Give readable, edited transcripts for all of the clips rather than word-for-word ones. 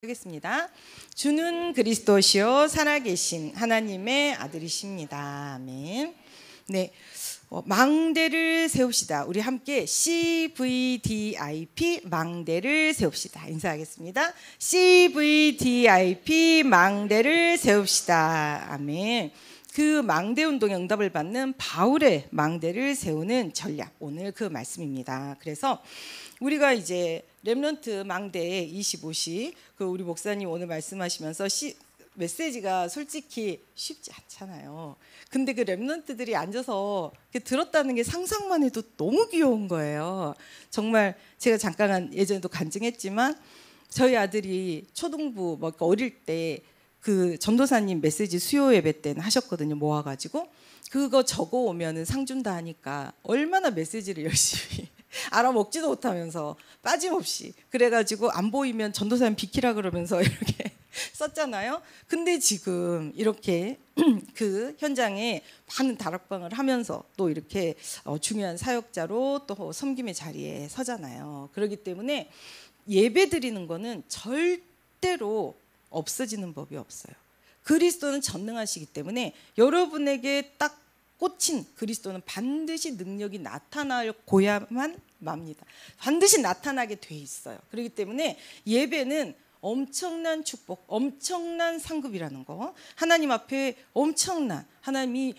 하겠습니다. 주는 그리스도시요 살아계신 하나님의 아들이십니다. 아멘. 네, 망대를 세웁시다. 우리 함께 CVDIP 망대를 세웁시다. 인사하겠습니다. CVDIP 망대를 세웁시다. 아멘. 그 망대 운동에 응답을 받는 바울의 망대를 세우는 전략, 오늘 그 말씀입니다. 그래서 우리가 이제 렘넌트 망대 25시 그 우리 목사님 오늘 말씀하시면서 메시지가 솔직히 쉽지 않잖아요. 근데 그 렘넌트들이 앉아서 들었다는 게 상상만 해도 너무 귀여운 거예요. 정말 제가 잠깐 예전에도 간증했지만 저희 아들이 초등부 어릴 때 그 전도사님 메시지 수요 예배 때는 하셨거든요. 모아가지고 그거 적어 오면은 상 준다 하니까 얼마나 메시지를 열심히 알아먹지도 못하면서 빠짐없이 그래가지고 안 보이면 전도사님 비키라 그러면서 이렇게 썼잖아요. 근데 지금 이렇게 그 현장에 많은 다락방을 하면서 또 이렇게 중요한 사역자로 또 섬김의 자리에 서잖아요. 그렇기 때문에 예배 드리는 거는 절대로 없어지는 법이 없어요. 그리스도는 전능하시기 때문에 여러분에게 딱 꽂힌 그리스도는 반드시 능력이 나타나고야만 맙니다. 반드시 나타나게 돼 있어요. 그렇기 때문에 예배는 엄청난 축복, 엄청난 상급이라는 거, 하나님 앞에 엄청난 하나님이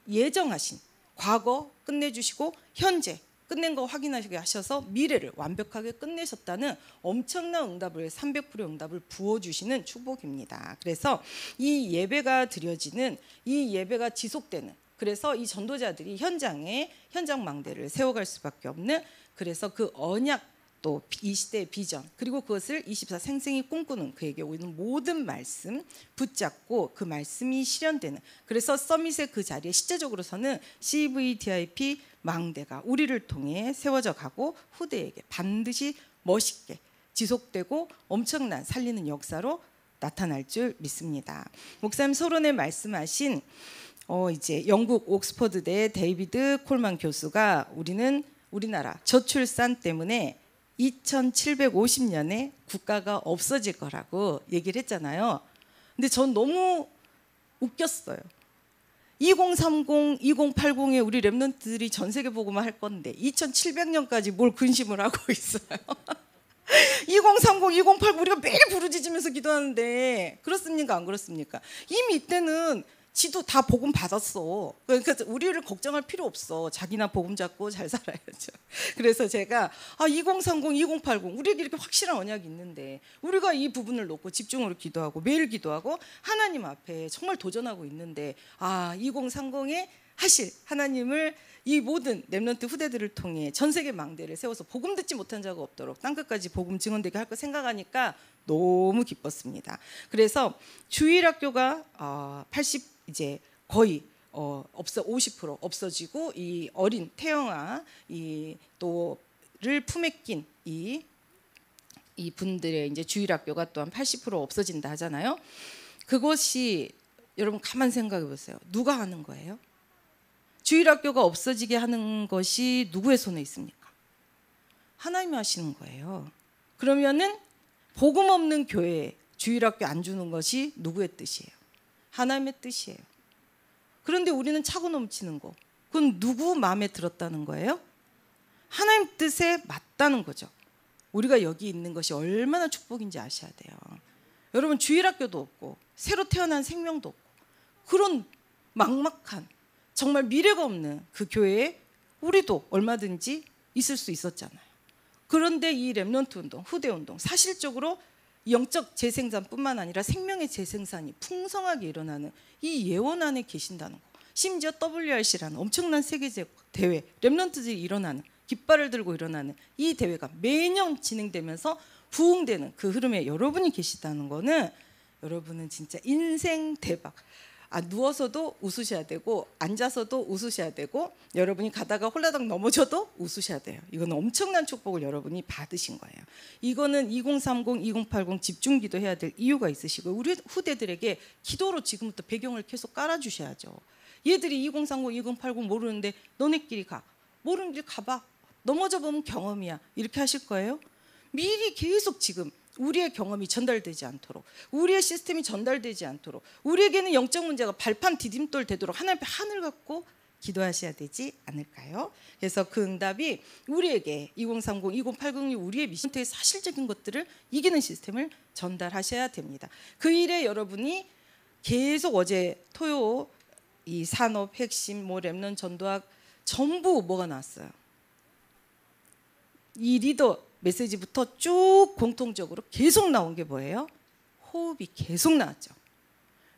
예정하신 과거 끝내주시고 현재 끝낸 거 확인하시게 하셔서 미래를 완벽하게 끝내셨다는 엄청난 응답을 300%의 응답을 부어주시는 축복입니다. 그래서 이 예배가 드려지는 이 예배가 지속되는 그래서 이 전도자들이 현장에 현장 망대를 세워갈 수밖에 없는 그래서 그 언약 또 이 시대의 비전 그리고 그것을 24 생생히 꿈꾸는 그에게 오는 모든 말씀 붙잡고 그 말씀이 실현되는 그래서 서밋의 그 자리에 실제적으로서는 CVDIP 망대가 우리를 통해 세워져 가고 후대에게 반드시 멋있게 지속되고 엄청난 살리는 역사로 나타날 줄 믿습니다. 목사님 서론에 말씀하신 이제 영국 옥스퍼드대 데이비드 콜만 교수가 우리나라 저출산 때문에 2750년에 국가가 없어질 거라고 얘기를 했잖아요. 근데 전 너무 웃겼어요. 2030, 2080에 우리 렘넌트들이 전 세계 보고만 할 건데 2700년까지 뭘 근심을 하고 있어요. 2030, 2080 우리가 매일 부르짖으면서 기도하는데 그렇습니까? 안 그렇습니까? 이미 이때는 지도 다 복음 받았어. 그러니까 우리를 걱정할 필요 없어. 자기나 복음 잡고 잘 살아야죠. 그래서 제가 2030, 2080 우리에게 이렇게 확실한 언약이 있는데 우리가 이 부분을 놓고 집중으로 기도하고 매일 기도하고 하나님 앞에 정말 도전하고 있는데 2030에 하실 하나님을 이 모든 렘넌트 후대들을 통해 전 세계 망대를 세워서 복음 듣지 못한 자가 없도록 땅끝까지 복음 증언되게 할 거 생각하니까 너무 기뻤습니다. 그래서 주일학교가 80 이제 거의 50% 없어지고 이 어린 태영아 또를 품에 낀 이 분들의 이제 주일학교가 또한 80% 없어진다 하잖아요. 그것이 여러분 가만 생각해 보세요. 누가 하는 거예요? 주일학교가 없어지게 하는 것이 누구의 손에 있습니까? 하나님이 하시는 거예요. 그러면은 복음 없는 교회에 주일학교 안 주는 것이 누구의 뜻이에요? 하나님의 뜻이에요. 그런데 우리는 차고 넘치는 거 그건 누구 마음에 들었다는 거예요? 하나님 뜻에 맞다는 거죠. 우리가 여기 있는 것이 얼마나 축복인지 아셔야 돼요. 여러분 주일학교도 없고 새로 태어난 생명도 없고 그런 막막한 정말 미래가 없는 그 교회에 우리도 얼마든지 있을 수 있었잖아요. 그런데 이 렘넌트 운동, 후대 운동 사실적으로 영적 재생산뿐만 아니라 생명의 재생산이 풍성하게 일어나는 이 예원 안에 계신다는 거. 심지어 WRC라는 엄청난 세계적 대회, 렘넌트들이 일어나는 깃발을 들고 일어나는 이 대회가 매년 진행되면서 부흥되는 그 흐름에 여러분이 계시다는 거는 여러분은 진짜 인생 대박. 누워서도 웃으셔야 되고 앉아서도 웃으셔야 되고 여러분이 가다가 홀라당 넘어져도 웃으셔야 돼요. 이건 엄청난 축복을 여러분이 받으신 거예요. 이거는 2030, 2080 집중 기도해야 될 이유가 있으시고 우리 후대들에게 기도로 지금부터 배경을 계속 깔아주셔야죠. 얘들이 2030, 2080 모르는데 너네끼리 가. 모르는 길 가봐. 넘어져 보면 경험이야. 이렇게 하실 거예요? 미리 계속 지금 우리의 경험이 전달되지 않도록, 우리의 시스템이 전달되지 않도록, 우리에게는 영적 문제가 발판 디딤돌 되도록 하나님 앞에 한을 갖고 기도하셔야 되지 않을까요? 그래서 그 응답이 우리에게 2030, 2080이 우리의 미션의 사실적인 것들을 이기는 시스템을 전달하셔야 됩니다. 그 일에 여러분이 계속 어제 토요 이 산업 핵심 뭐 렘넌트 전도학 전부 뭐가 나왔어요? 이 리더 메시지부터 쭉 공통적으로 계속 나온 게 뭐예요? 호흡이 계속 나왔죠.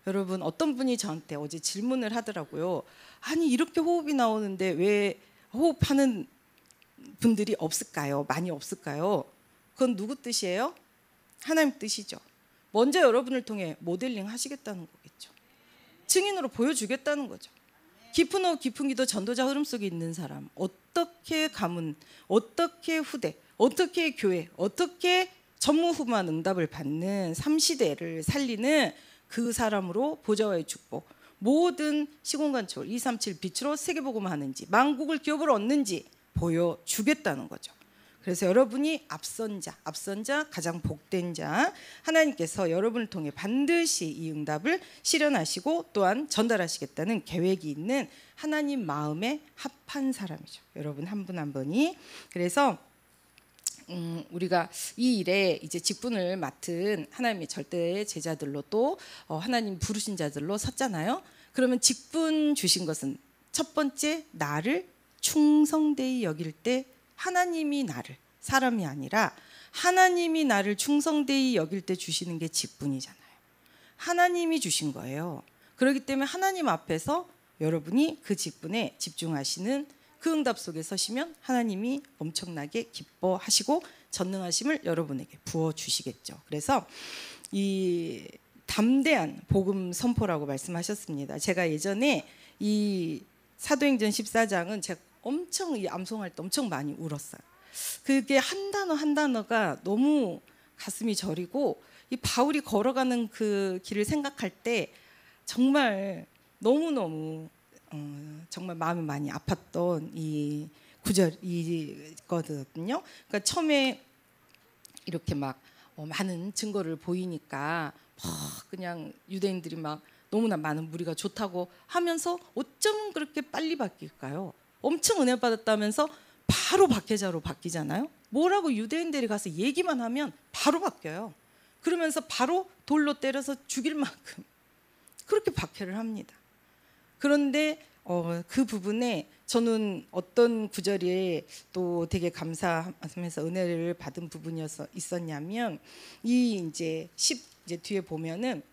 여러분 어떤 분이 저한테 어제 질문을 하더라고요. 아니 이렇게 호흡이 나오는데 왜 호흡하는 분들이 없을까요? 많이 없을까요? 그건 누구 뜻이에요? 하나님 뜻이죠. 먼저 여러분을 통해 모델링 하시겠다는 거겠죠. 증인으로 보여주겠다는 거죠. 깊은 호흡 깊은 기도 전도자 흐름 속에 있는 사람, 어떻게 가문, 어떻게 후대, 어떻게 교회, 어떻게 전무후무한 응답을 받는 3시대를 살리는 그 사람으로 보좌와의 축복, 모든 시공간 초월 237 빛으로 세계복음을 하는지 만국을 기업을 얻는지 보여주겠다는 거죠. 그래서 여러분이 앞선 자 가장 복된 자, 하나님께서 여러분을 통해 반드시 이 응답을 실현하시고 또한 전달하시겠다는 계획이 있는 하나님 마음에 합한 사람이죠. 여러분 한 분 한 분이. 그래서 우리가 이 일에 이제 직분을 맡은 하나님의 절대 제자들로 또 하나님 부르신 자들로 섰잖아요. 그러면 직분 주신 것은 첫 번째, 나를 충성되이 여길 때 하나님이 나를, 사람이 아니라 하나님이 나를 충성되이 여길 때 주시는 게 직분이잖아요. 하나님이 주신 거예요. 그렇기 때문에 하나님 앞에서 여러분이 그 직분에 집중하시는 그 응답 속에 서시면 하나님이 엄청나게 기뻐하시고 전능하심을 여러분에게 부어주시겠죠. 그래서 이 담대한 복음 선포라고 말씀하셨습니다. 제가 예전에 이 사도행전 14장은 제가 엄청 이 암송할 때 엄청 많이 울었어요. 그게 한 단어 한 단어가 너무 가슴이 저리고 이 바울이 걸어가는 그 길을 생각할 때 정말 너무너무 정말 마음이 많이 아팠던 이 구절이거든요. 그러니까 처음에 이렇게 막 많은 증거를 보이니까 막 그냥 유대인들이 막 너무나 많은 무리가 좋다고 하면서 어쩌면 그렇게 빨리 바뀔까요? 엄청 은혜 받았다면서 바로 박해자로 바뀌잖아요. 뭐라고 유대인들이 가서 얘기만 하면 바로 바뀌어요. 그러면서 바로 돌로 때려서 죽일 만큼 그렇게 박해를 합니다. 그런데 그 부분에 저는 어떤 구절에 또 되게 감사하면서 은혜를 받은 부분이 있었냐면 이 이제 뒤에 보면은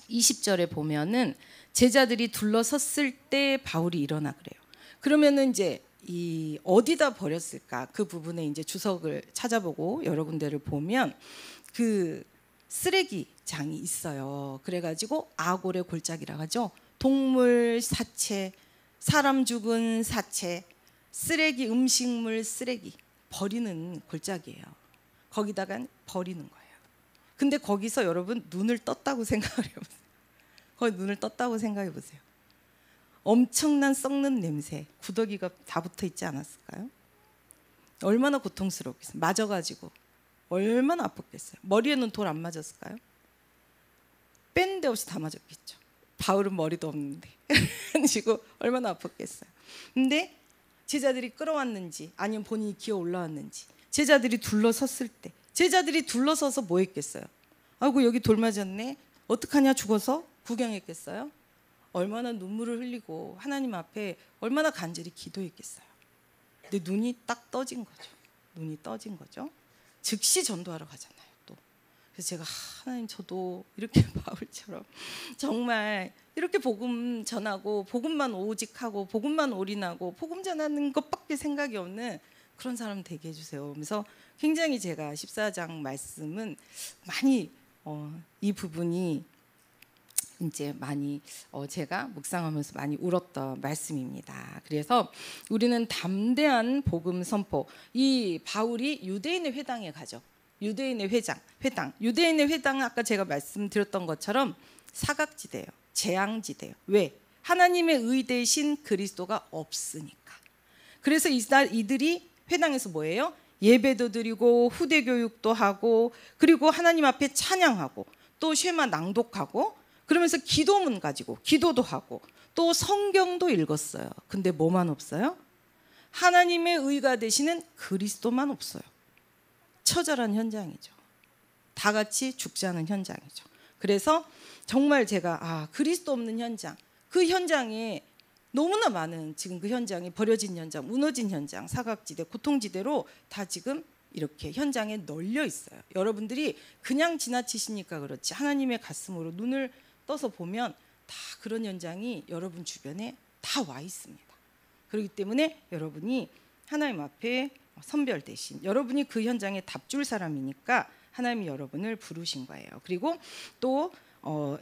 20절에 보면은 제자들이 둘러섰을 때 바울이 일어나 그래요. 그러면은 이제 이 어디다 버렸을까 그 부분에 이제 주석을 찾아보고 여러 군데를 보면 그 쓰레기장이 있어요. 그래가지고 아골의 골짜기라고 하죠. 동물 사체, 사람 죽은 사체, 쓰레기, 음식물 쓰레기 버리는 골짜기예요. 거기다가 버리는 거예요. 근데 거기서 여러분 눈을 떴다고 생각을 해보세요. 거기 눈을 떴다고 생각해 보세요. 엄청난 썩는 냄새, 구더기가 다 붙어 있지 않았을까요? 얼마나 고통스럽겠어요. 맞아가지고 얼마나 아팠겠어요. 머리에는 돌 안 맞았을까요? 뺀 데 없이 다 맞았겠죠. 바울은 머리도 없는데 지고 얼마나 아팠겠어요. 근데 제자들이 끌어왔는지 아니면 본인이 기어 올라왔는지 제자들이 둘러섰을 때 제자들이 둘러서서 뭐 했겠어요? 아이고 여기 돌 맞았네. 어떡하냐 죽어서 구경했겠어요? 얼마나 눈물을 흘리고 하나님 앞에 얼마나 간절히 기도했겠어요. 근데 눈이 딱 떠진 거죠. 눈이 떠진 거죠. 즉시 전도하러 가잖아요. 또 그래서 제가 하나님 저도 이렇게 바울처럼 정말 이렇게 복음 전하고 복음만 오직하고 복음만 올인하고 복음 전하는 것밖에 생각이 없는 그런 사람 되게 해주세요. 그래서 굉장히 제가 14장 말씀은 많이 이 부분이 이제 많이 제가 묵상하면서 많이 울었던 말씀입니다. 그래서 우리는 담대한 복음 선포. 이 바울이 유대인의 회당에 가죠. 유대인의 회당. 유대인의 회당은 아까 제가 말씀드렸던 것처럼 사각지대예요. 재앙지대예요. 왜? 하나님의 의 대신 그리스도가 없으니까. 그래서 이들이 회당에서 뭐예요? 예배도 드리고 후대 교육도 하고 그리고 하나님 앞에 찬양하고 또 쉐마 낭독하고 그러면서 기도문 가지고 기도도 하고 또 성경도 읽었어요. 근데 뭐만 없어요? 하나님의 의가 되시는 그리스도만 없어요. 처절한 현장이죠. 다 같이 죽자는 현장이죠. 그래서 정말 제가 그리스도 없는 현장, 그 현장에 너무나 많은 지금 그 현장이 버려진 현장, 무너진 현장, 사각지대, 고통지대로 다 지금 이렇게 현장에 널려 있어요. 여러분들이 그냥 지나치시니까 그렇지 하나님의 가슴으로 눈을 떠서 보면 다 그런 현장이 여러분 주변에 다 와 있습니다. 그렇기 때문에 여러분이 하나님 앞에 선별되신, 여러분이 그 현장에 답줄 사람이니까 하나님이 여러분을 부르신 거예요. 그리고 또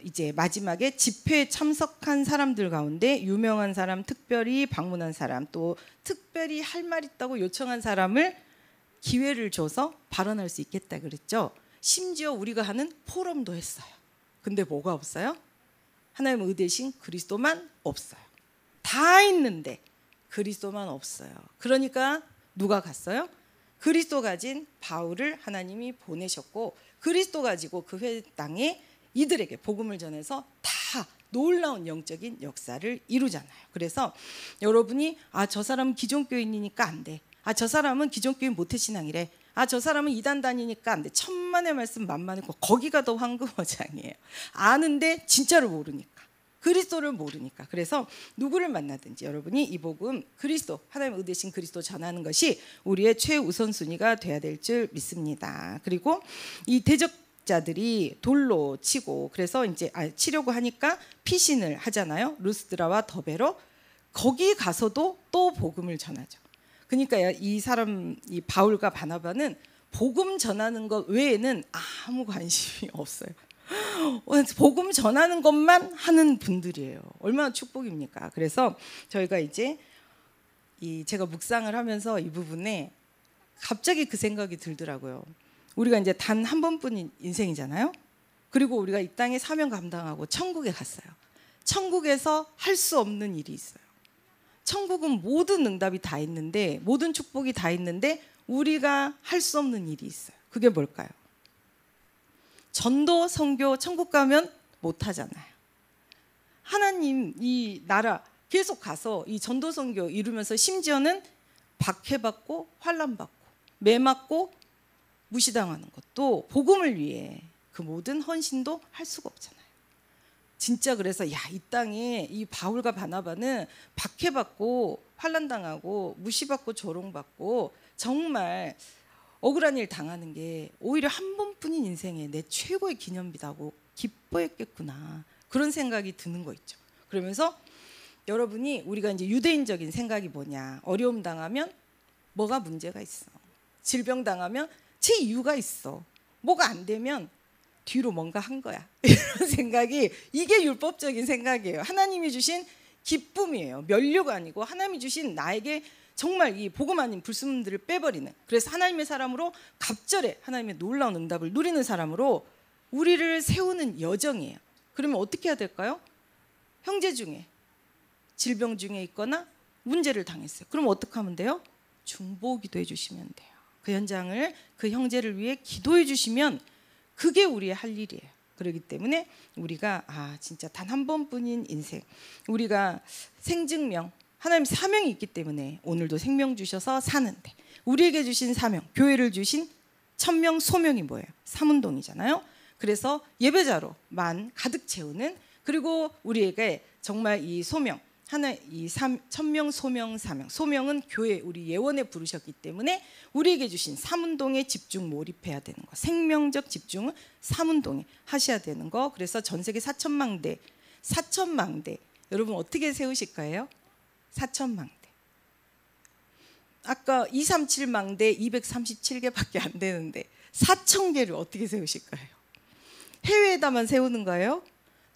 이제 마지막에 집회에 참석한 사람들 가운데 유명한 사람, 특별히 방문한 사람, 또 특별히 할 말 있다고 요청한 사람을 기회를 줘서 발언할 수 있겠다 그랬죠. 심지어 우리가 하는 포럼도 했어요. 근데 뭐가 없어요? 하나님의 의되신 그리스도만 없어요. 다 있는데 그리스도만 없어요. 그러니까 누가 갔어요? 그리스도 가진 바울을 하나님이 보내셨고 그리스도 가지고 그 회당에 이들에게 복음을 전해서 다 놀라운 영적인 역사를 이루잖아요. 그래서 여러분이 저 사람은 기존교인이니까 안 돼. 저 사람은 기존교인 모태신앙이래. 저 사람은 이단 다니니까 안 돼. 천만의 말씀 만만의 거. 거기가 더 황금어장이에요. 아는데 진짜를 모르니까. 그리스도를 모르니까. 그래서 누구를 만나든지 여러분이 이 복음 그리스도, 하나님 의되신 그리스도 전하는 것이 우리의 최우선순위가 돼야 될 줄 믿습니다. 그리고 이 대적자들이 돌로 치고 그래서 이제 치려고 하니까 피신을 하잖아요. 루스드라와 더베로. 거기 가서도 또 복음을 전하죠. 그러니까 이 사람, 이 바울과 바나바는 복음 전하는 것 외에는 아무 관심이 없어요. 복음 전하는 것만 하는 분들이에요. 얼마나 축복입니까? 그래서 저희가 이제 제가 묵상을 하면서 이 부분에 갑자기 그 생각이 들더라고요. 우리가 이제 단 한 번뿐인 인생이잖아요. 그리고 우리가 이 땅에 사명 감당하고 천국에 갔어요. 천국에서 할 수 없는 일이 있어요. 천국은 모든 응답이 다 있는데, 모든 축복이 다 있는데 우리가 할 수 없는 일이 있어요. 그게 뭘까요? 전도, 선교, 천국 가면 못 하잖아요. 하나님 이 나라 계속 가서 이 전도, 선교 이루면서 심지어는 박해받고 환난받고 매 맞고 무시당하는 것도 복음을 위해 그 모든 헌신도 할 수가 없잖아요. 진짜 그래서 이 땅에 이 바울과 바나바는 박해받고 환난당하고 무시받고 조롱받고 정말 억울한 일 당하는 게 오히려 한 번뿐인 인생에 내 최고의 기념비다고 기뻐했겠구나. 그런 생각이 드는 거 있죠. 그러면서 여러분이 우리가 이제 유대인적인 생각이 뭐냐. 어려움 당하면 뭐가 문제가 있어. 질병 당하면 제 이유가 있어. 뭐가 안 되면 뒤로 뭔가 한 거야. 이런 생각이 이게 율법적인 생각이에요. 하나님이 주신 기쁨이에요. 면류가 아니고 하나님이 주신 나에게 정말 이 복음 아닌 불순물들을 빼버리는, 그래서 하나님의 사람으로 갑절에 하나님의 놀라운 응답을 누리는 사람으로 우리를 세우는 여정이에요. 그러면 어떻게 해야 될까요? 형제 중에 질병 중에 있거나 문제를 당했어요. 그럼 어떻게 하면 돼요? 중보 기도해 주시면 돼요. 그 현장을, 그 형제를 위해 기도해 주시면 그게 우리의 할 일이에요. 그렇기 때문에 우리가 진짜 단 한 번뿐인 인생, 우리가 생증명, 하나님 사명이 있기 때문에 오늘도 생명 주셔서 사는데, 우리에게 주신 사명, 교회를 주신 천명 소명이 뭐예요? 삼운동이잖아요. 그래서 예배자로만 가득 채우는, 그리고 우리에게 정말 이 소명, 이 천명 소명 사명, 소명은 교회 우리 예원에 부르셨기 때문에 우리에게 주신 삼운동에 집중 몰입해야 되는 거, 생명적 집중은 삼운동에 하셔야 되는 거. 그래서 전 세계 4천망대 여러분 어떻게 세우실 거예요? 4천망대. 아까 237망대 237개밖에 안 되는데 4,000개를 어떻게 세우실 거예요? 해외에다만 세우는 거예요?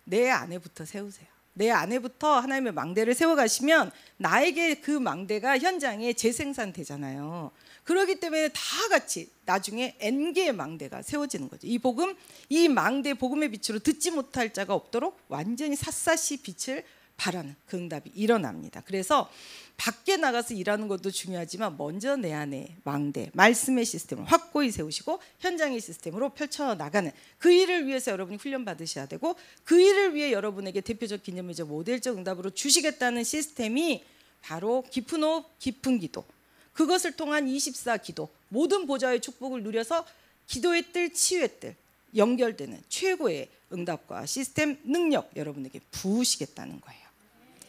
내 안에부터 세우세요. 내 안에부터 하나님의 망대를 세워가시면 나에게 그 망대가 현장에 재생산되잖아요. 그렇기 때문에 다 같이 나중에 N개의 망대가 세워지는 거죠. 이 복음, 이 망대 복음의 빛으로 듣지 못할 자가 없도록 완전히 샅샅이 빛을 바라는 그 응답이 일어납니다. 그래서 밖에 나가서 일하는 것도 중요하지만 먼저 내 안에 망대, 말씀의 시스템을 확고히 세우시고 현장의 시스템으로 펼쳐나가는 그 일을 위해서 여러분이 훈련 받으셔야 되고 그 일을 위해 여러분에게 대표적 기념일적 모델적 응답으로 주시겠다는 시스템이 바로 깊은 호흡, 깊은 기도, 그것을 통한 24 기도, 모든 보좌의 축복을 누려서 기도의 뜰, 치유의 뜰 연결되는 최고의 응답과 시스템 능력 여러분에게 부으시겠다는 거예요.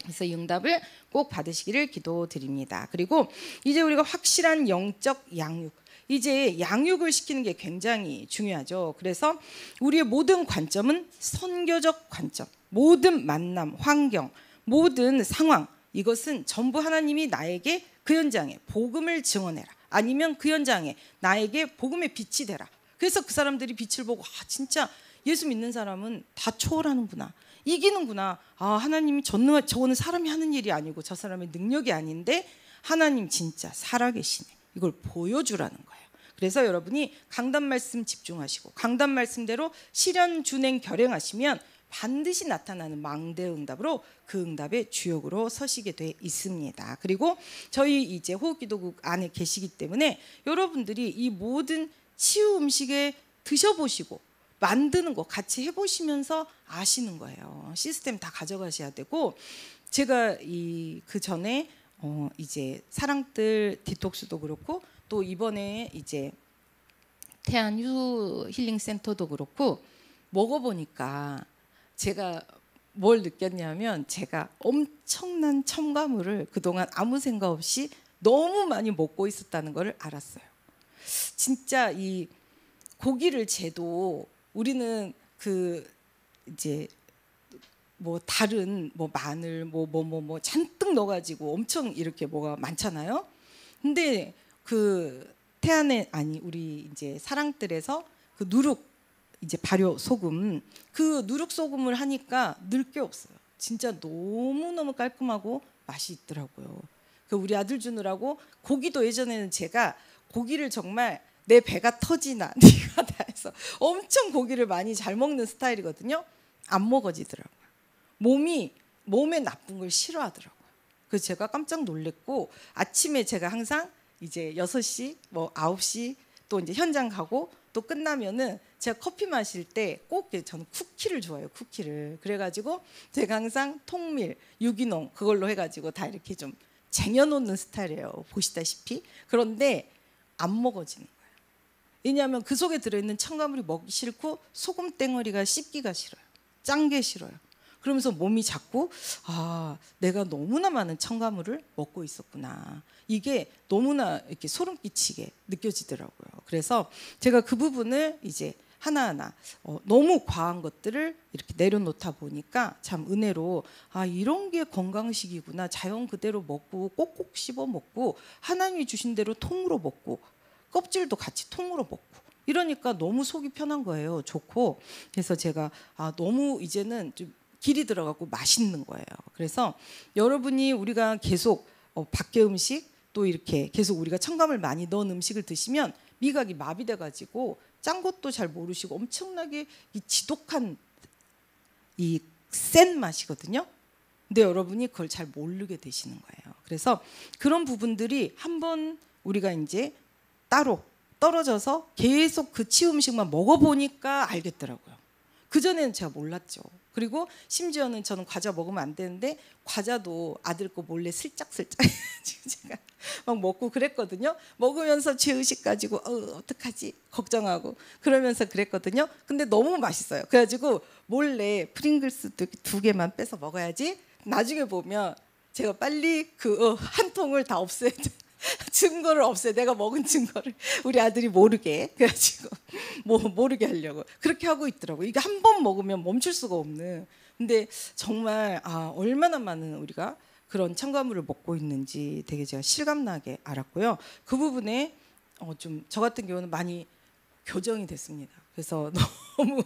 그래서 이 응답을 꼭 받으시기를 기도드립니다. 그리고 이제 우리가 확실한 영적 양육, 이제 양육을 시키는 게 굉장히 중요하죠. 그래서 우리의 모든 관점은 선교적 관점, 모든 만남, 환경, 모든 상황, 이것은 전부 하나님이 나에게 그 현장에 복음을 증언해라, 아니면 그 현장에 나에게 복음의 빛이 되라. 그래서 그 사람들이 빛을 보고 진짜 예수 믿는 사람은 다 초월하는구나, 이기는구나. 하나님이 저거는 사람이 하는 일이 아니고 저 사람의 능력이 아닌데 하나님 진짜 살아계시네, 이걸 보여주라는 거예요. 그래서 여러분이 강단 말씀 집중하시고 강단 말씀대로 실현 준행 결행하시면 반드시 나타나는 망대 응답으로 그 응답의 주역으로 서시게 돼 있습니다. 그리고 저희 이제 호흡기도국 안에 계시기 때문에 여러분들이 이 모든 치유 음식에 드셔보시고 만드는 거 같이 해보시면서 아시는 거예요. 시스템 다 가져가셔야 되고, 제가 그 전에 이제 사랑들 디톡스도 그렇고 또 이번에 이제 태안 휴 힐링 센터도 그렇고 먹어보니까 제가 뭘 느꼈냐면, 제가 엄청난 첨가물을 그동안 아무 생각 없이 너무 많이 먹고 있었다는 걸 알았어요. 진짜 이 고기를 재도 우리는 그 이제 뭐 다른 뭐 마늘 뭐 잔뜩 넣어가지고 엄청 이렇게 뭐가 많잖아요. 근데 그 태안에 우리 이제 사랑뜰에서 그 누룩 이제 발효 소금, 그 누룩 소금을 하니까 늘 게 없어요. 진짜 너무 깔끔하고 맛이 있더라고요. 그 우리 아들 주느라고 고기도 예전에는 제가 고기를 정말 내 배가 터지나 네가 다 해서 엄청 고기를 많이 잘 먹는 스타일이거든요. 안 먹어지더라고요. 몸에 나쁜 걸 싫어하더라고요. 그래서 제가 깜짝 놀랬고, 아침에 제가 항상 이제 6시 뭐 9시 또 이제 현장 가고 또 끝나면은 제가 커피 마실 때 꼭 저는 쿠키를 좋아해요. 쿠키를. 그래가지고 제가 항상 통밀, 유기농 그걸로 해가지고 다 이렇게 좀 쟁여놓는 스타일이에요. 보시다시피. 그런데 안 먹어지는 거예요. 왜냐하면 그 속에 들어있는 첨가물이 먹기 싫고 소금 땡어리가 씹기가 싫어요. 짠 게 싫어요. 그러면서 몸이 자꾸 내가 너무나 많은 첨가물을 먹고 있었구나, 이게 너무나 이렇게 소름 끼치게 느껴지더라고요. 그래서 제가 그 부분을 이제 하나하나 너무 과한 것들을 이렇게 내려놓다 보니까 참 은혜로 이런 게 건강식이구나. 자연 그대로 먹고 꼭꼭 씹어 먹고 하나님이 주신 대로 통으로 먹고 껍질도 같이 통으로 먹고 이러니까 너무 속이 편한 거예요. 좋고. 그래서 제가 너무 이제는 좀 길이 들어가고 맛있는 거예요. 그래서 여러분이 우리가 계속 밖에 음식 또 이렇게 계속 우리가 첨가물 많이 넣은 음식을 드시면 미각이 마비돼 가지고 짠 것도 잘 모르시고 엄청나게 이 지독한 이 센 맛이거든요. 근데 여러분이 그걸 잘 모르게 되시는 거예요. 그래서 그런 부분들이 한번 우리가 이제 따로 떨어져서 계속 그 치유 음식만 먹어보니까 알겠더라고요. 그전에는 제가 몰랐죠. 그리고 심지어는 저는 과자 먹으면 안 되는데 과자도 아들 거 몰래 슬쩍슬쩍 제가 막 먹고 그랬거든요. 먹으면서 죄의식 가지고 어떡하지 걱정하고 그러면서 그랬거든요. 근데 너무 맛있어요. 그래가지고 몰래 프링글스도 2개만 빼서 먹어야지. 나중에 보면 제가 빨리 그 한 통을 다 없애야 돼. 증거를 없애. 내가 먹은 증거를 우리 아들이 모르게. 그래가지고 모르게 하려고 그렇게 하고 있더라고요. 이게 한 번 먹으면 멈출 수가 없는. 근데 정말 얼마나 많은 우리가 그런 첨가물을 먹고 있는지 되게 제가 실감나게 알았고요. 그 부분에 좀 저 같은 경우는 많이 교정이 됐습니다. 그래서 너무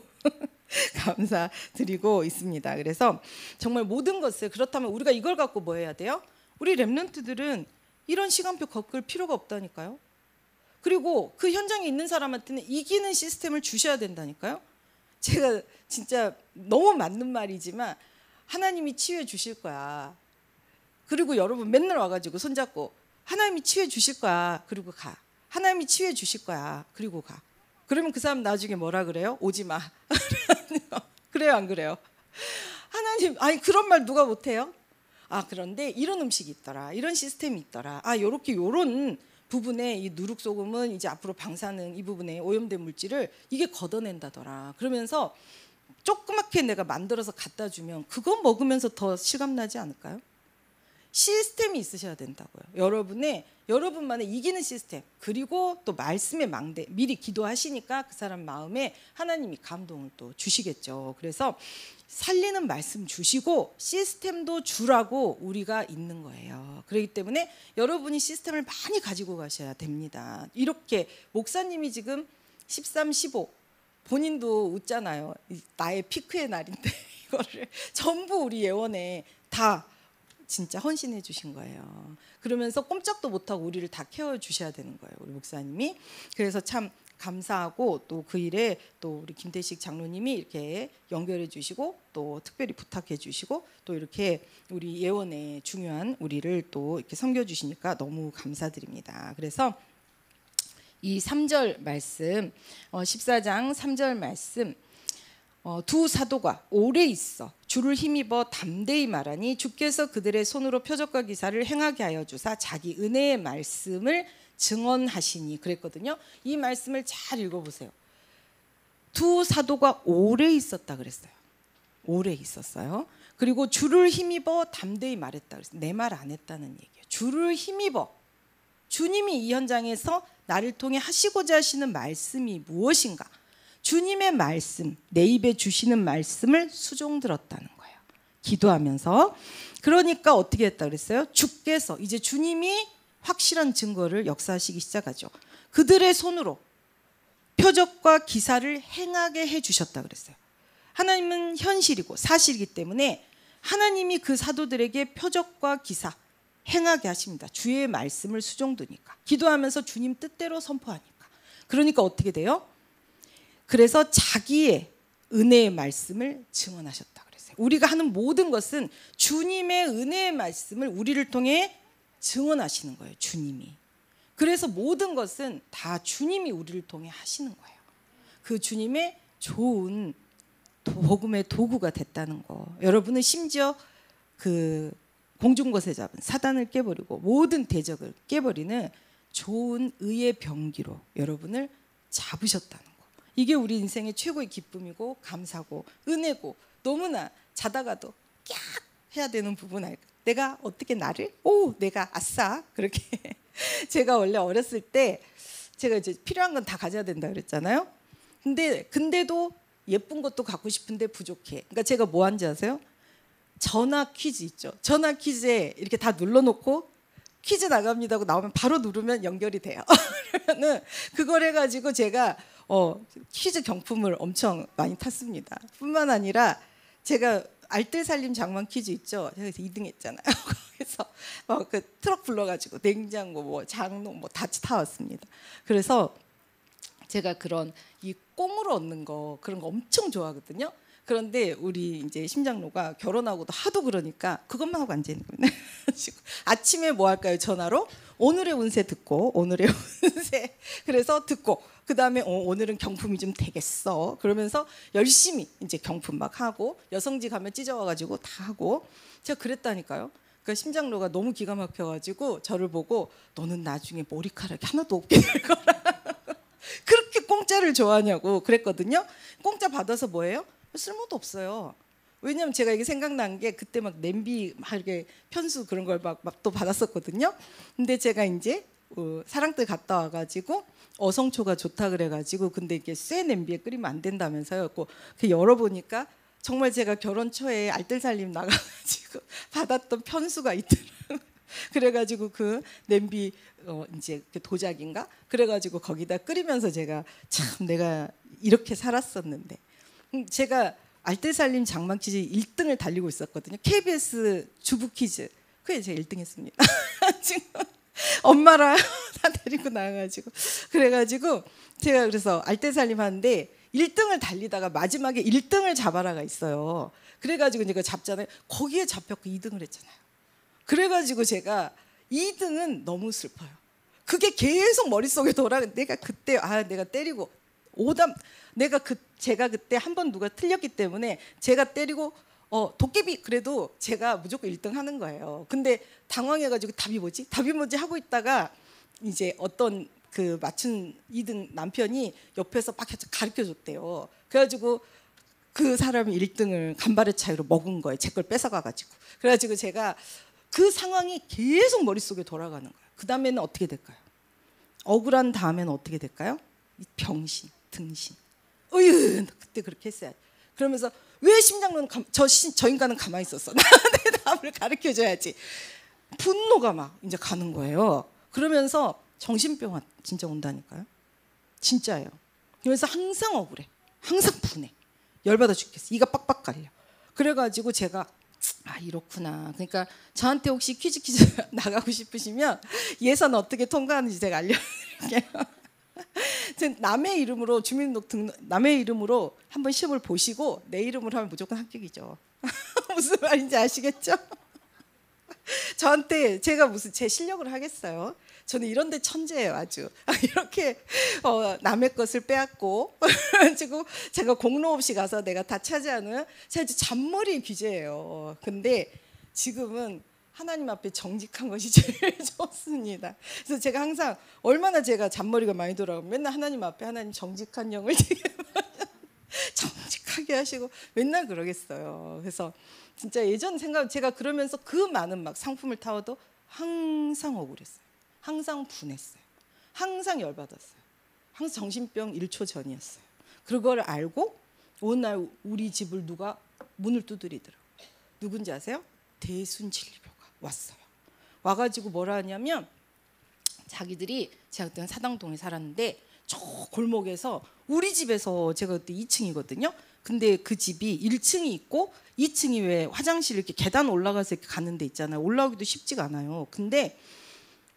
감사드리고 있습니다. 그래서 정말 모든 것을, 그렇다면 우리가 이걸 갖고 뭐 해야 돼요? 우리 랩런트들은 이런 시간표 겪을 필요가 없다니까요. 그리고 그 현장에 있는 사람한테는 이기는 시스템을 주셔야 된다니까요. 제가 진짜 너무 맞는 말이지만 하나님이 치유해 주실 거야. 그리고 여러분 맨날 와가지고 손잡고 하나님이 치유해 주실 거야. 그리고 가. 하나님이 치유해 주실 거야. 그리고 가. 그러면 그 사람 나중에 뭐라 그래요? 오지 마. 그래요, 안 그래요? 하나님, 아니 그런 말 누가 못해요? 아, 그런데 이런 음식이 있더라. 이런 시스템이 있더라. 아, 요렇게 요런 부분에 이 누룩소금은 이제 앞으로 방사능 이 부분에 오염된 물질을 이게 걷어낸다더라. 그러면서 조그맣게 내가 만들어서 갖다 주면 그거 먹으면서 더 실감나지 않을까요? 시스템이 있으셔야 된다고요. 여러분만의 이기는 시스템, 그리고 또 말씀의 망대, 미리 기도하시니까 그 사람 마음에 하나님이 감동을 또 주시겠죠. 그래서 살리는 말씀 주시고 시스템도 주라고 우리가 있는 거예요. 그렇기 때문에 여러분이 시스템을 많이 가지고 가셔야 됩니다. 이렇게 목사님이 지금 13, 15 본인도 웃잖아요. 나의 피크의 날인데 이거를 전부 우리 예원에 다 진짜 헌신해 주신 거예요. 그러면서 꼼짝도 못하고 우리를 다 케어해 주셔야 되는 거예요, 우리 목사님이. 그래서 참 감사하고 또 그 일에 또 우리 김태식 장로님이 이렇게 연결해 주시고 또 특별히 부탁해 주시고 또 이렇게 우리 예원의 중요한 우리를 또 이렇게 섬겨 주시니까 너무 감사드립니다. 그래서 이 3절 말씀 14장 3절 말씀 두 사도가 오래 있어 주를 힘입어 담대히 말하니 주께서 그들의 손으로 표적과 기사를 행하게 하여 주사 자기 은혜의 말씀을 증언하시니 그랬거든요. 이 말씀을 잘 읽어보세요. 두 사도가 오래 있었다 그랬어요. 오래 있었어요. 그리고 주를 힘입어 담대히 말했다 그랬어요. 내 말 안 했다는 얘기예요. 주를 힘입어. 주님이 이 현장에서 나를 통해 하시고자 하시는 말씀이 무엇인가? 주님의 말씀, 내 입에 주시는 말씀을 수종들었다는 거예요. 기도하면서. 그러니까 어떻게 했다 그랬어요? 주께서 이제 주님이 확실한 증거를 역사하시기 시작하죠. 그들의 손으로 표적과 기사를 행하게 해주셨다 그랬어요. 하나님은 현실이고 사실이기 때문에 하나님이 그 사도들에게 표적과 기사 행하게 하십니다. 주의 말씀을 수종두니까. 기도하면서 주님 뜻대로 선포하니까. 그러니까 어떻게 돼요? 그래서 자기의 은혜의 말씀을 증언하셨다 그랬어요. 우리가 하는 모든 것은 주님의 은혜의 말씀을 우리를 통해 증언하시는 거예요. 주님이. 그래서 모든 것은 다 주님이 우리를 통해 하시는 거예요. 그 주님의 좋은 복음의 도구가 됐다는 거. 여러분은 심지어 그 공중것에 잡은 사단을 깨버리고 모든 대적을 깨버리는 좋은 의의 병기로 여러분을 잡으셨다는 거. 이게 우리 인생의 최고의 기쁨이고 감사고 은혜고 너무나 자다가도 깍 해야 되는 부분 알까? 내가 어떻게 나를? 내가 아싸 그렇게 제가 원래 어렸을 때 제가 이제 필요한 건 다 가져야 된다 그랬잖아요. 근데도 예쁜 것도 갖고 싶은데 부족해. 그러니까 제가 뭐 한지 아세요? 전화 퀴즈 있죠. 전화 퀴즈에 이렇게 다 눌러놓고 퀴즈 나갑니다 하고 나오면 바로 누르면 연결이 돼요. 그러면은 그걸 해가지고 제가 퀴즈 경품을 엄청 많이 탔습니다. 뿐만 아니라 제가 알뜰살림 장만 퀴즈 있죠. 제가 2등 했잖아요. 그래서 그 트럭 불러가지고 냉장고 뭐 장롱 뭐 다 타왔습니다. 그래서 제가 그런 이 꽁으로 얻는 거 그런 거 엄청 좋아하거든요. 그런데 우리 이제 심장로가 결혼하고도 하도 그러니까 그것만 하고 앉아 있는 거예요. 아침에 뭐 할까요? 전화로 오늘의 운세 듣고 오늘의 운세 그래서 듣고 그 다음에 오늘은 경품이 좀 되겠어. 그러면서 열심히 이제 경품 막 하고 여성지 가면 찢어와가지고 다 하고 제가 그랬다니까요. 그러니까 심장로가 너무 기가 막혀가지고 저를 보고 너는 나중에 머리카락이 하나도 없게 될 거라. 그렇게 공짜를 좋아하냐고 그랬거든요. 공짜 받아서 뭐예요? 쓸모도 없어요. 왜냐면 제가 이게 생각난 게 그때 막 냄비 막 이렇게 편수 그런 걸 막 또 받았었거든요. 근데 제가 이제 사랑들 갔다 와가지고 어성초가 좋다 그래가지고 근데 이게 쇠 냄비에 끓이면 안 된다면서요. 그 열어보니까 정말 제가 결혼 초에 알뜰살림 나가가지고 받았던 편수가 있더라고요. 그래가지고 그 냄비 이제 그 도자기인가 그래가지고 거기다 끓이면서 제가 참 내가 이렇게 살았었는데 제가 알뜰살림 장만 퀴즈 1등을 달리고 있었거든요. KBS 주부 퀴즈 그게 제가 1등했습니다. 지금 엄마랑 다 데리고 나가가지고 그래가지고 제가 그래서 알뜰살림 하는데 1등을 달리다가 마지막에 1등을 잡아라가 있어요. 그래가지고 제가 잡잖아요. 거기에 잡혔고 2등을 했잖아요. 그래가지고 제가 2등은 너무 슬퍼요. 그게 계속 머릿속에 내가 그때 내가 때리고 제가 그때 한 번 누가 틀렸기 때문에 제가 때리고 도깨비 그래도 제가 무조건 1등 하는 거예요. 근데 당황해가지고 답이 뭐지 하고 있다가 이제 어떤 그 맞춘 2등 남편이 옆에서 막 가르쳐 줬대요. 그래가지고 그 사람이 1등을 간발의 차이로 먹은 거예요. 제 걸 뺏어가가지고. 그래가지고 제가 그 상황이 계속 머릿속에 돌아가는 거예요. 그 다음에는 어떻게 될까요? 억울한 다음에는 어떻게 될까요? 병신, 등신. 어휴, 그때 그렇게 했어야지. 그러면서 왜 심장로는 저 인간은 가만히 있었어. 나한테 답을 가르쳐줘야지. 분노가 막 이제 가는 거예요. 그러면서 정신병 진짜 온다니까요. 진짜예요. 그래서 항상 억울해. 항상 분해. 열받아 죽겠어. 이가 빡빡 깔려. 그래가지고 제가 이렇구나. 그러니까 저한테 혹시 퀴즈 나가고 싶으시면 예선 어떻게 통과하는지 제가 알려드릴게요. 남의 이름으로 주민등록 남의 이름으로 한번 시험을 보시고 내 이름으로 하면 무조건 합격이죠. 무슨 말인지 아시겠죠? 저한테 제가 무슨 제 실력을 하겠어요. 저는 이런 데 천재예요. 아주 이렇게 남의 것을 빼앗고 그래가지고 제가 공로 없이 가서 내가 다 차지하는 제가 잔머리 귀재예요. 근데 지금은 하나님 앞에 정직한 것이 제일 좋습니다. 그래서 제가 항상 얼마나 제가 잔머리가 많이 돌아오면 맨날 하나님 앞에 하나님 정직한 영을 정직하게 하시고 맨날 그러겠어요. 그래서 진짜 예전 생각 제가 그러면서 그 많은 막 상품을 타워도 항상 억울했어요. 항상 분했어요. 항상 열받았어요. 항상 정신병 1초 전이었어요. 그걸 알고 어느 날 우리 집을 누가 문을 두드리더라고요. 누군지 아세요? 대순진리교가 왔어요. 와가지고 뭐라 하냐면 자기들이 제가 그때 사당동에 살았는데 저 골목에서 우리 집에서 제가 그때 2층이거든요. 근데 그 집이 1층이 있고 2층이 왜 화장실 이렇게 계단 올라가서 이렇게 가는 데 있잖아요. 올라오기도 쉽지가 않아요. 근데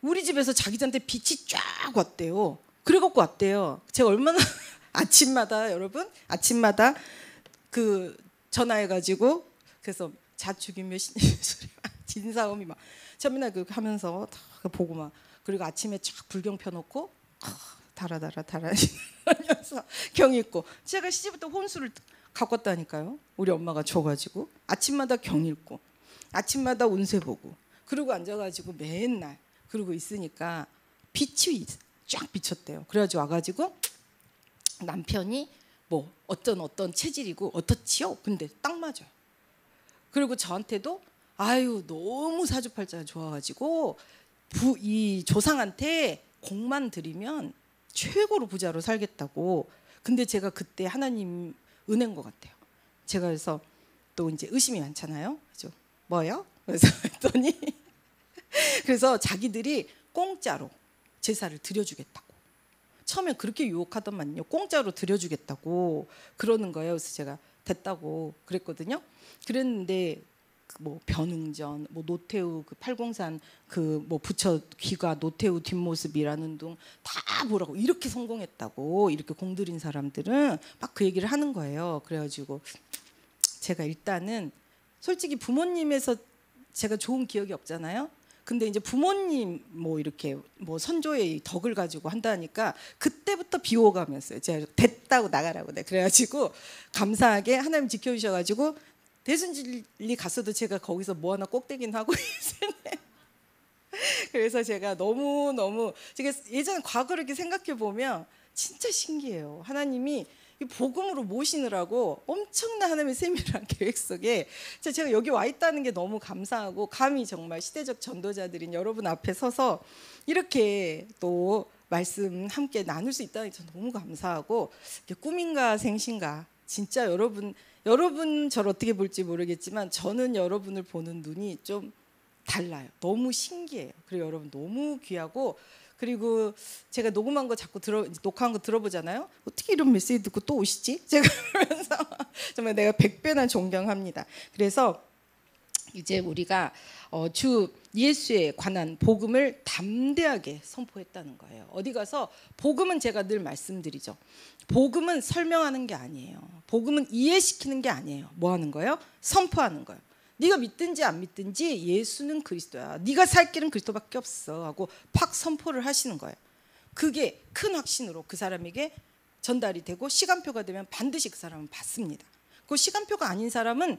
우리 집에서 자기한테 빛이 쫙 왔대요. 그래갖고 왔대요. 제가 얼마나 아침마다 여러분 아침마다 그 전화해가지고 그래서 자축이며 진사음이 막 제가 맨날 그 하면서 다 보고 막 그리고 아침에 쫙 불경 펴놓고 달아달아 하면서 경 읽고 제가 시집부터 혼수를 갖고 왔다니까요. 우리 엄마가 줘가지고 아침마다 경 읽고 아침마다 운세 보고 그리고 앉아가지고 맨날 그러고 있으니까 빛이 쫙 비쳤대요. 그래가지고 와가지고 남편이 뭐 어떤 체질이고 어떻지요? 근데 딱 맞아요. 그리고 저한테도 너무 사주팔자가 좋아가지고 이 조상한테 공만 들이면 최고로 부자로 살겠다고. 근데 제가 그때 하나님 은혜인 것 같아요. 제가 그래서 또 이제 의심이 많잖아요. 그죠? 뭐요? 그래서 했더니 그래서 자기들이 공짜로 제사를 드려주겠다고. 처음에 그렇게 유혹하더만요. 공짜로 드려주겠다고 그러는 거예요. 그래서 제가 됐다고 그랬거든요. 그랬는데 뭐 변흥전, 뭐 노태우 그 팔공산 그 뭐 부처 귀가 노태우 뒷모습이라는 둥 다 보라고 이렇게 성공했다고 이렇게 공들인 사람들은 막 그 얘기를 하는 거예요. 그래가지고 제가 일단은 솔직히 부모님에서 제가 좋은 기억이 없잖아요. 근데 이제 부모님 뭐 이렇게 뭐 선조의 덕을 가지고 한다니까 그때부터 비호감이었어요. 제가 됐다고 나가라고. 네. 그래가지고 감사하게 하나님 지켜주셔가지고 대순진리 갔어도 제가 거기서 뭐 하나 꼭대기는 하고 있었네. 그래서 제가 너무 제가 예전 과거를 이렇게 생각해 보면 진짜 신기해요. 하나님이 이 복음으로 모시느라고 엄청난 하나님의 세밀한 계획 속에 제가 여기 와 있다는 게 너무 감사하고 감히 정말 시대적 전도자들인 여러분 앞에 서서 이렇게 또 말씀 함께 나눌 수 있다는 게 너무 감사하고 꿈인가 생신가 진짜 여러분 저를 어떻게 볼지 모르겠지만 저는 여러분을 보는 눈이 좀 달라요. 너무 신기해요. 그리고 여러분 너무 귀하고 그리고 제가 녹음한 거 자꾸 녹화한 거 들어보잖아요. 어떻게 이런 메시지 듣고 또 오시지? 제가 그러면서 정말 내가 100배나 존경합니다. 그래서 이제 우리가 주 예수에 관한 복음을 담대하게 선포했다는 거예요. 어디 가서 복음은 제가 늘 말씀드리죠. 복음은 설명하는 게 아니에요. 복음은 이해시키는 게 아니에요. 뭐 하는 거예요? 선포하는 거예요. 네가 믿든지 안 믿든지 예수는 그리스도야. 네가 살 길은 그리스도밖에 없어 하고 팍 선포를 하시는 거예요. 그게 큰 확신으로 그 사람에게 전달이 되고 시간표가 되면 반드시 그 사람은 받습니다. 그 시간표가 아닌 사람은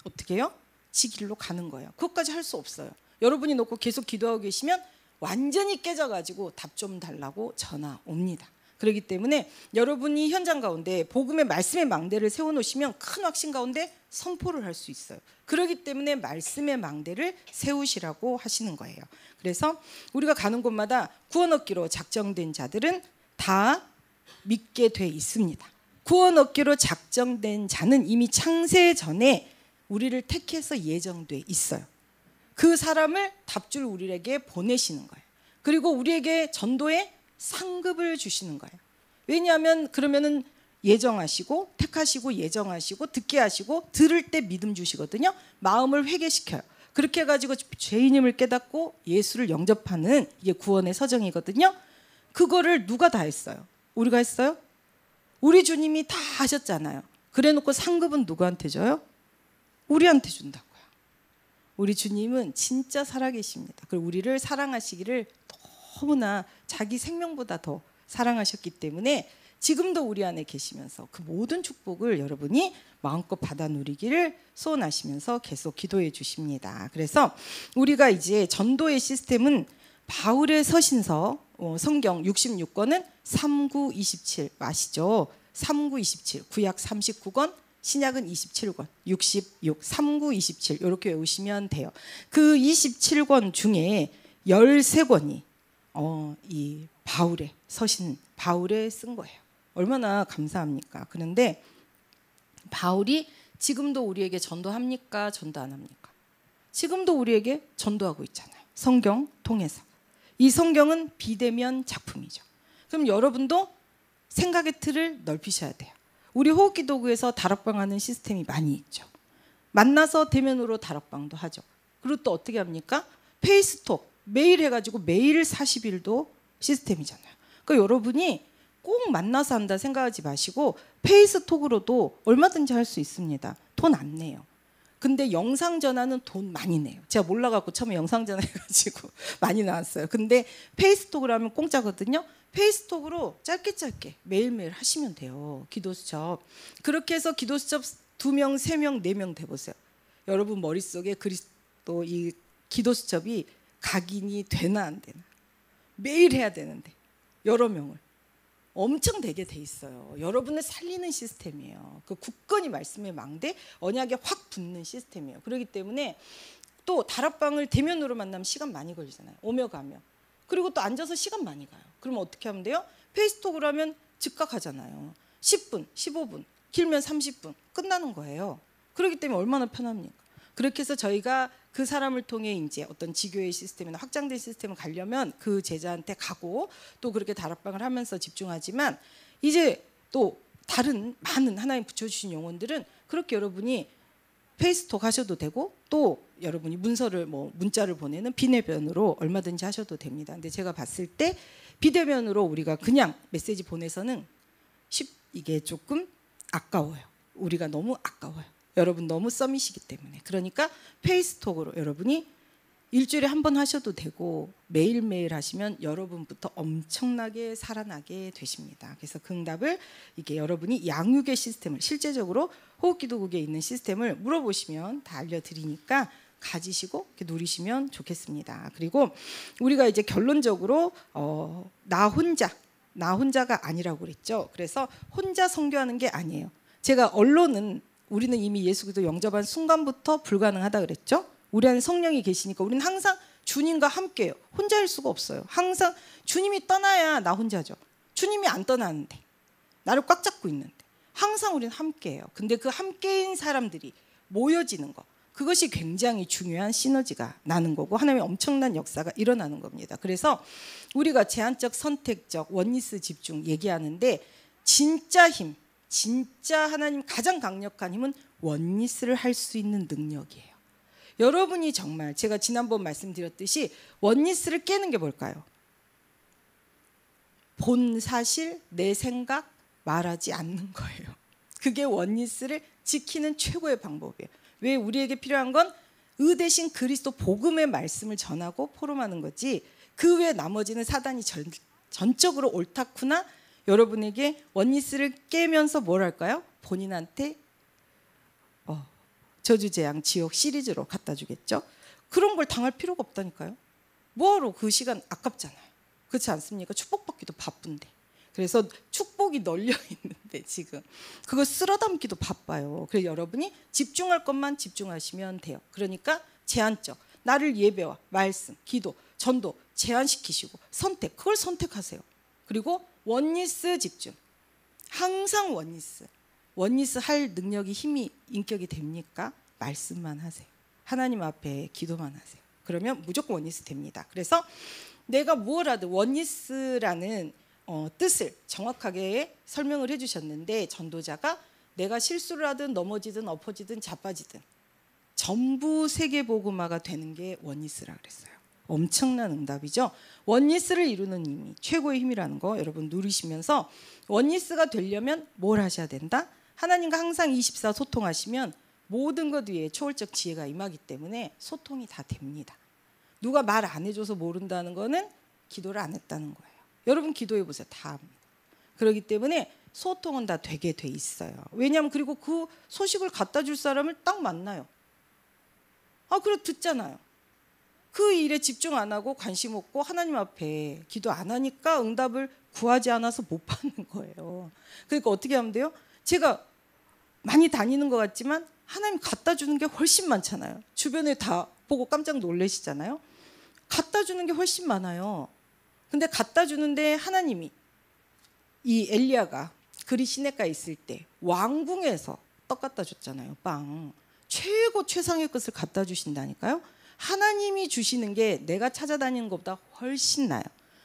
어떻게 해요? 지 길로 가는 거예요. 그것까지 할 수 없어요. 여러분이 놓고 계속 기도하고 계시면 완전히 깨져가지고 답 좀 달라고 전화 옵니다. 그렇기 때문에 여러분이 현장 가운데 복음의 말씀의 망대를 세워놓으시면 큰 확신 가운데 선포를 할 수 있어요. 그렇기 때문에 말씀의 망대를 세우시라고 하시는 거예요. 그래서 우리가 가는 곳마다 구원 얻기로 작정된 자들은 다 믿게 돼 있습니다. 구원 얻기로 작정된 자는 이미 창세 전에 우리를 택해서 예정돼 있어요. 그 사람을 답줄 우리에게 보내시는 거예요. 그리고 우리에게 전도의 상급을 주시는 거예요. 왜냐하면 그러면은 예정하시고 택하시고 예정하시고 듣게 하시고 들을 때 믿음 주시거든요. 마음을 회개시켜요. 그렇게 해가지고 죄인임을 깨닫고 예수를 영접하는 이게 구원의 서정이거든요. 그거를 누가 다 했어요? 우리가 했어요? 우리 주님이 다 하셨잖아요. 그래놓고 상급은 누구한테 줘요? 우리한테 준다고요. 우리 주님은 진짜 살아계십니다. 그리고 우리를 사랑하시기를 너무나 자기 생명보다 더 사랑하셨기 때문에 지금도 우리 안에 계시면서 그 모든 축복을 여러분이 마음껏 받아 누리기를 소원하시면서 계속 기도해 주십니다. 그래서 우리가 이제 전도의 시스템은 바울의 서신서 성경 66권은 3927 아시죠? 3927 구약 39권 신약은 27권 66 3927 이렇게 외우시면 돼요. 그 27권 중에 13권이 이 바울의 서신 바울에 쓴 거예요. 얼마나 감사합니까? 그런데 바울이 지금도 우리에게 전도합니까? 전도 안 합니까? 지금도 우리에게 전도하고 있잖아요. 성경 통해서. 이 성경은 비대면 작품이죠. 그럼 여러분도 생각의 틀을 넓히셔야 돼요. 우리 호흡기도구에서 다락방 하는 시스템이 많이 있죠. 만나서 대면으로 다락방도 하죠. 그리고 또 어떻게 합니까? 페이스톡 매일 해가지고 매일 40일도 시스템이잖아요. 그러니까 여러분이 꼭 만나서 한다 생각하지 마시고 페이스톡으로도 얼마든지 할 수 있습니다. 돈 안 내요. 근데 영상 전화는 돈 많이 내요. 제가 몰라갖고 처음에 영상 전화 해가지고 많이 나왔어요. 근데 페이스톡으로 하면 공짜거든요. 페이스톡으로 짧게 매일매일 하시면 돼요. 기도 수첩. 그렇게 해서 기도 수첩 2명, 3명, 4명 돼보세요. 여러분 머릿속에 그리스도 이 기도 수첩이 각인이 되나 안 되나. 매일 해야 되는데 여러 명을. 엄청 되게 돼 있어요. 여러분을 살리는 시스템이에요. 그 굳건히 말씀의 망대, 언약에 확 붙는 시스템이에요. 그렇기 때문에 또 다락방을 대면으로 만나면 시간 많이 걸리잖아요. 오며 가며. 그리고 또 앉아서 시간 많이 가요. 그러면 어떻게 하면 돼요? 페이스톡으로 하면 즉각 하잖아요. 10분, 15분, 길면 30분 끝나는 거예요. 그렇기 때문에 얼마나 편합니까? 그렇게 해서 저희가 그 사람을 통해 이제 어떤 지교의 시스템이나 확장된 시스템을 가려면 그 제자한테 가고 또 그렇게 다락방을 하면서 집중하지만 이제 또 다른 많은 하나님 붙여주신 영혼들은 그렇게 여러분이 페이스톡 하셔도 되고 또 여러분이 문자를 보내는 비대면으로 얼마든지 하셔도 됩니다. 근데 제가 봤을 때 비대면으로 우리가 그냥 메시지 보내서는 이게 조금 아까워요. 우리가 너무 아까워요. 여러분 너무 썸이시기 때문에. 그러니까 페이스톡으로 여러분이 일주일에 한 번 하셔도 되고 매일매일 하시면 여러분부터 엄청나게 살아나게 되십니다. 그래서 그 응답을 이게 여러분이 양육의 시스템을 실제적으로 호흡기도국에 있는 시스템을 물어보시면 다 알려드리니까 가지시고 이렇게 누리시면 좋겠습니다. 그리고 우리가 이제 결론적으로 나 혼자가 아니라고 그랬죠. 그래서 혼자 선교하는 게 아니에요. 제가 언론은 우리는 이미 예수 그리스도 영접한 순간부터 불가능하다 그랬죠. 우리 안에 성령이 계시니까 우리는 항상 주님과 함께해요. 혼자일 수가 없어요. 항상 주님이 떠나야 나 혼자죠. 주님이 안 떠나는데 나를 꽉 잡고 있는데 항상 우리는 함께해요. 근데 그 함께인 사람들이 모여지는 거 그것이 굉장히 중요한 시너지가 나는 거고 하나님의 엄청난 역사가 일어나는 겁니다. 그래서 우리가 제한적 선택적 원리스 집중 얘기하는데 진짜 힘 진짜 하나님 가장 강력한 힘은 원리스를 할 수 있는 능력이에요. 여러분이 정말 제가 지난번 말씀드렸듯이 원리스를 깨는 게 뭘까요? 본 사실, 내 생각 말하지 않는 거예요. 그게 원리스를 지키는 최고의 방법이에요. 왜? 우리에게 필요한 건 의 대신 그리스도 복음의 말씀을 전하고 포럼하는 거지, 그 외 나머지는 사단이 전적으로 옳다구나. 여러분에게 원리스를 깨면서 뭘 할까요? 본인한테 저주재앙 지옥 시리즈로 갖다 주겠죠. 그런 걸 당할 필요가 없다니까요. 뭐하러, 그 시간 아깝잖아요. 그렇지 않습니까? 축복받기도 바쁜데. 그래서 축복이 널려 있는데 지금 그거 쓸어담기도 바빠요. 그래서 여러분이 집중할 것만 집중하시면 돼요. 그러니까 제한적, 나를 예배와 말씀, 기도, 전도 제한시키시고 선택, 그걸 선택하세요. 그리고 원리스 집중. 항상 원리스 할 능력이, 힘이, 인격이 됩니까? 말씀만 하세요. 하나님 앞에 기도만 하세요. 그러면 무조건 원리스 됩니다. 그래서 내가 뭘 하든 원리스라는 뜻을 정확하게 설명을 해주셨는데, 전도자가 내가 실수를 하든 넘어지든 엎어지든 자빠지든 전부 세계복음화가 되는 게 원리스라 그랬어요. 엄청난 응답이죠. 원리스를 이루는 힘이 최고의 힘이라는 거 여러분 누리시면서, 원리스가 되려면 뭘 하셔야 된다? 하나님과 항상 24 소통하시면 모든 것 위에 초월적 지혜가 임하기 때문에 소통이 다 됩니다. 누가 말 안 해줘서 모른다는 거는 기도를 안 했다는 거예요. 여러분 기도해 보세요. 다 합니다. 그렇기 때문에 소통은 다 되게 돼 있어요. 왜냐하면 그리고 그 소식을 갖다 줄 사람을 딱 만나요. 그래 듣잖아요. 그 일에 집중 안 하고 관심 없고 하나님 앞에 기도 안 하니까 응답을 구하지 않아서 못 받는 거예요. 그러니까 어떻게 하면 돼요? 제가 많이 다니는 것 같지만 하나님 갖다 주는 게 훨씬 많잖아요. 주변에 다 보고 깜짝 놀라시잖아요. 갖다 주는 게 훨씬 많아요. 근데 갖다 주는데 하나님이, 이 엘리야가 그리 시내가에 있을 때 왕궁에서 떡 갖다 줬잖아요. 빵. 최고 최상의 것을 갖다 주신다니까요. 하나님이 주시는 게 내가 찾아다니는 것보다 훨씬 나아요.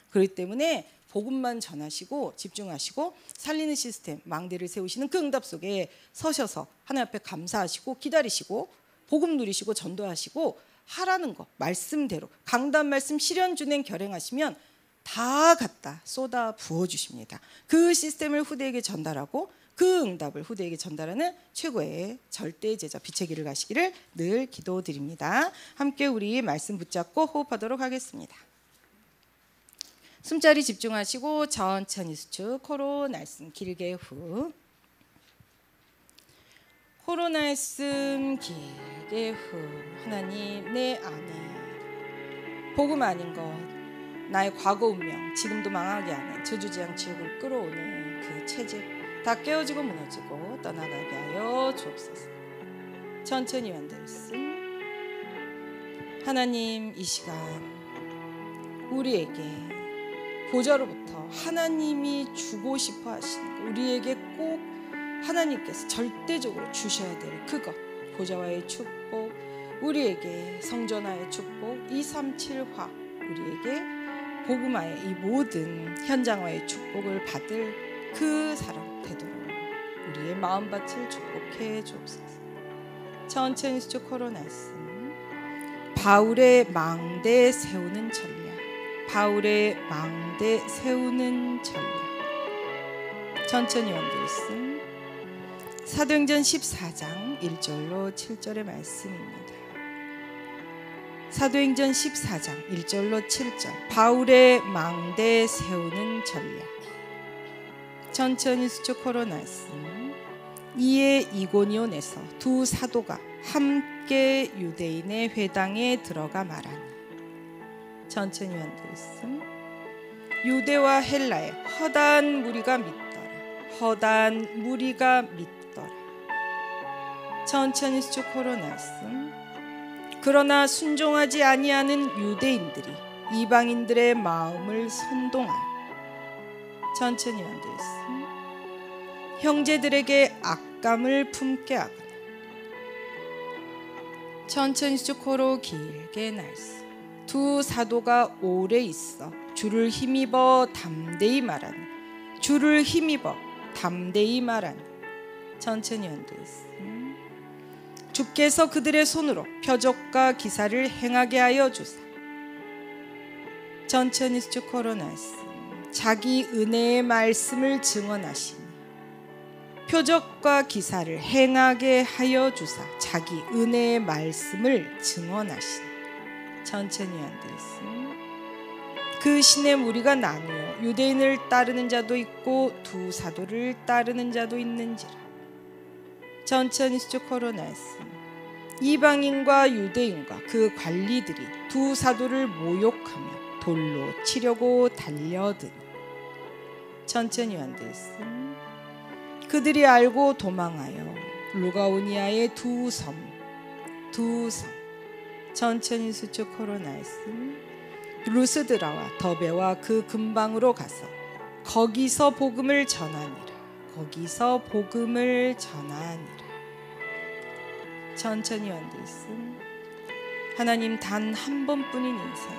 그렇기 때문에 복음만 전하시고 집중하시고 살리는 시스템, 망대를 세우시는 그 응답 속에 서셔서 하나님 앞에 감사하시고 기다리시고 복음 누리시고 전도하시고 하라는 거 말씀대로 강단 말씀 실현 준행 결행하시면 다 갖다 쏟아 부어주십니다. 그 시스템을 후대에게 전달하고 그 응답을 후대에게 전달하는 최고의 절대 제자 빛의 길을 가시기를 늘 기도드립니다. 함께 우리 말씀 붙잡고 호흡하도록 하겠습니다. 숨자리 집중하시고 천천히 수축, 코로 날숨 길게 후. 코로 날숨 길게 후. 하나님, 내 안에 복음 아닌 것, 나의 과거 운명, 지금도 망하게 하는 저주재앙 지옥을 끌어오는 그 체질 다 깨어지고 무너지고 떠나가게 하여 주옵소서. 천천히 완들씀. 하나님, 이 시간 우리에게 보좌로부터 하나님이 주고 싶어 하시는 거, 우리에게 꼭 하나님께서 절대적으로 주셔야 될 그것, 보좌와의 축복, 우리에게 성전화의 축복, 237화, 우리에게 복음화의 이 모든 현장화의 축복을 받을 그 사람 되도록 우리의 마음밭을 축복해 주옵소서. 천천히 수축 코로 날씀. 바울의 망대 세우는 전략, 바울의 망대 세우는 전략. 천천히 원들씀. 사도행전 14장 1절로 7절의 말씀입니다. 사도행전 14장 1절로 7절. 바울의 망대 세우는 전략. 천천히 수축 코로 말씀. 이에 이고니온에서 두 사도가 함께 유대인의 회당에 들어가 말하니. 천천히 원들씀. 유대와 헬라의 허다한 무리가 믿더라. 허다한 무리가 믿더라. 천천히 수축 코로 말씀. 그러나 순종하지 아니하는 유대인들이 이방인들의 마음을 선동하여. 천천히 원들씀. 형제들에게 악감을 품게 하거나. 천천히 수축 코로 길게 날씀. 두 사도가 오래 있어 주를 힘입어 담대히 말하니. 주를 힘입어 담대히 말하니. 천천히 원들씀. 주께서 그들의 손으로 표적과 기사를 행하게 하여 주사. 천천히 쭉 걸어놨음. 자기 은혜의 말씀을 증언하시니 표적과 기사를 행하게 하여 주사. 자기 은혜의 말씀을 증언하시니. 천천히 앉으셨음. 그 신의 무리가 나뉘어 유대인을 따르는 자도 있고 두 사도를 따르는 자도 있는지라. 천천히 쭉 걸어놨음. 이방인과 유대인과 그 관리들이 두 사도를 모욕하며 돌로 치려고 달려드니. 천천히 앉으셨음. 그들이 알고 도망하여 루가오니아의 두 섬. 천천히 수축 걸어놨음. 루스드라와 더베와 그 근방으로 가서 거기서 복음을 전하니라. 천천히 앉으셨음. 하나님 단 한 번뿐인 인생,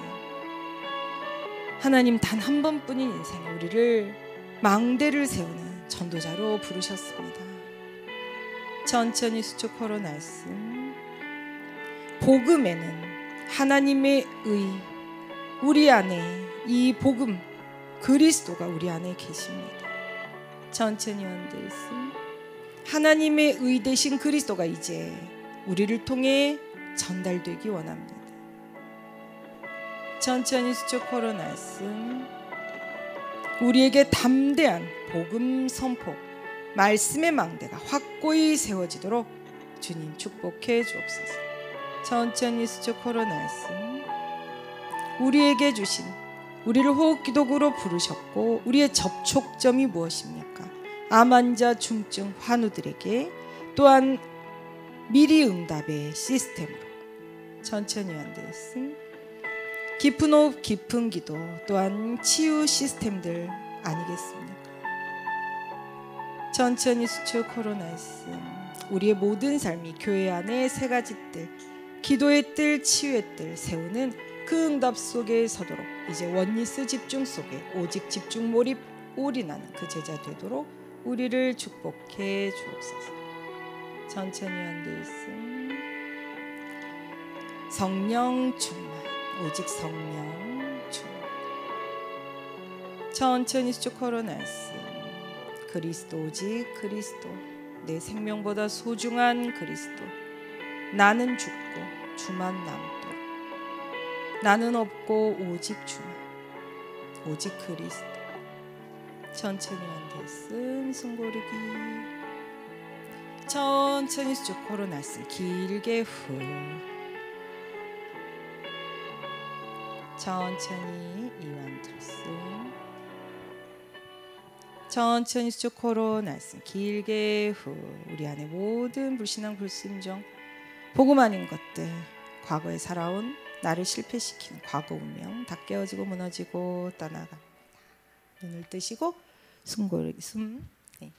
하나님 단 한 번뿐인 인생에 우리를 망대를 세우는 전도자로 부르셨습니다. 천천히 수축 걸어놨음. 복음에는 하나님의 의, 우리 안에 이 복음 그리스도가 우리 안에 계십니다. 천천히 앉으셨음. 하나님의 의 되신 그리스도가 이제 우리를 통해 전달되기 원합니다. 천천히 수축 걸어놨음. 우리에게 담대한 복음 선포, 말씀의 망대가 확고히 세워지도록 주님 축복해 주옵소서. 천천히 수축 걸어놨음. 우리에게 주신, 우리를 호흡기도구로 부르셨고 우리의 접촉점이 무엇입니까? 암 환자, 중증 환우들에게 또한 미리 응답의 시스템으로. 천천히 앉으셨음. 깊은 호흡, 깊은 기도, 또한 치유 시스템들 아니겠습니까? 천천히 수축 걸어놨음. 우리의 모든 삶이 교회 안에 세 가지 뜰, 기도의 뜰, 치유의 뜰 세우는 그 응답 속에 서도록 이제 원리스 집중 속에 오직 집중 몰입 올인하는 그 제자 되도록 우리를 축복해 주옵소서. 천천히 앉으있음. 성령 충만, 오직 성령 충만. 천천히 쭉 걸어놨음. 그리스도, 오직 그리스도, 내 생명보다 소중한 그리스도. 나는 죽고 주만 남도록. 나는 없고 오직 주만, 오직 그리스도. 천천히 앉으있음. 숨 고르기. 천천히 쭉 걸어놨음. 길게 후. 천천히 이완 들었음. 천천히 쭉 걸어놨음. 길게 후. 우리 안에 모든 불신앙, 불순종, 복음 아닌 것들, 과거에 살아온 나를 실패시키는 과거 운명 다 깨어지고 무너지고 떠나갑니다. 눈을 뜨시고 숨 고르기. 숨